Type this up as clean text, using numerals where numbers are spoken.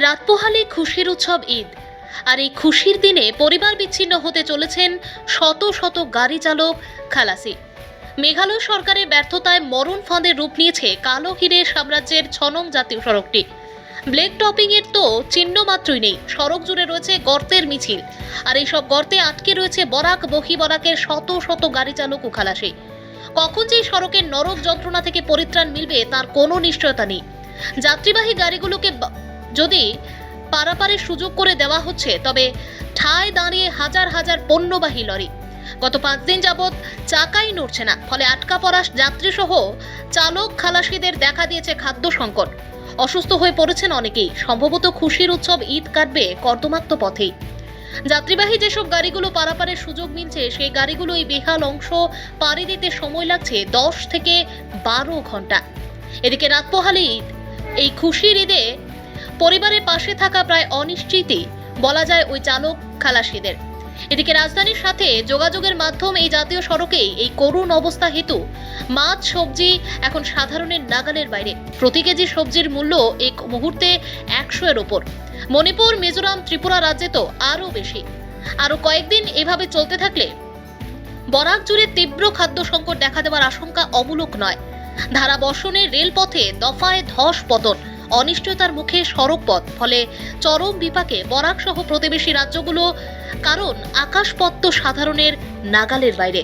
রাত পোহালে খুশির উৎসব ঈদ। আর এই খুশির দিনে পরিবার বিচ্ছিন্ন হতে চলেছেন শত শত গাড়ি চালক, খালাসি। মেঘালয় সরকারের ব্যর্থতায় মরণ ফাঁদের রূপ নিয়েছে কালো হিরে সাম্রাজ্যের ৬ নং জাতীয় সড়কটি। ব্লেক টপিং এর তো চিহ্ন মাত্রই নেই, সড়ক জুড়ে রয়েছে গর্তের মিছিল। আর এইসব গর্তে আটকে রয়েছে বরাক বহি বরাকের শত শত গাড়ি চালক ও খালাসি। কখন যে এই সড়কের নরক যন্ত্রণা থেকে পরিত্রাণ মিলবে তার কোনো নিশ্চয়তা নেই। যাত্রীবাহী গাড়িগুলোকে যদি পারাপারের সুযোগ করে দেওয়া হচ্ছে, তবে ঠায় দাঁড়িয়ে হাজার হাজার পণ্যবাহী লরি। গত 5 দিন যাবৎ চাকাই নড়ছে না, ফলে আটকা পড়া যাত্রী সহ চালক খালাসিদের দেখা দিয়েছে খাদ্য সংকট। অসুস্থ হয়ে পড়েছেন অনেকেই। সম্ভবত খুশির উৎসব ঈদ কাটবে কর্দমাক্ত পথেই। যাত্রীবাহী যেসব গাড়িগুলো পারাপারের সুযোগ মিলছে, সেই গাড়িগুলো এই বেহাল অংশ পাড়ি দিতে সময় লাগছে 10 থেকে 12 ঘন্টা। এদিকে রাত পোহালে ঈদ, এই খুশির ঈদে পরিবারের পাশে থাকা প্রায় অনিশ্চিতই বলা যায় ওই চালক খালাসিদের। এদিকে রাজধানীর সাথে যোগাযোগের মাধ্যম এই জাতীয় সড়কেই এই করুণ অবস্থা হেতু মাছ সবজি এখন সাধারণের নাগালের বাইরে। প্রতি কেজি সবজির মূল্য এক মুহূর্তে 100 এর ওপর। মণিপুর, মিজোরাম, ত্রিপুরা রাজ্যে তো আরও বেশি। আরও কয়েকদিন এভাবে চলতে থাকলে বরাক জুড়ে তীব্র খাদ্য সংকট দেখা দেওয়ার আশঙ্কা অমূলক নয়। ধারা বর্ষণে রেলপথে দফায় ধস পতন, অনিশ্চয়তার মুখে সড়কপথ, ফলে চরম বিপাকে বরাক সহ প্রতিবেশী রাজ্যগুলো, কারণ আকাশপথ তো সাধারণের নাগালের বাইরে।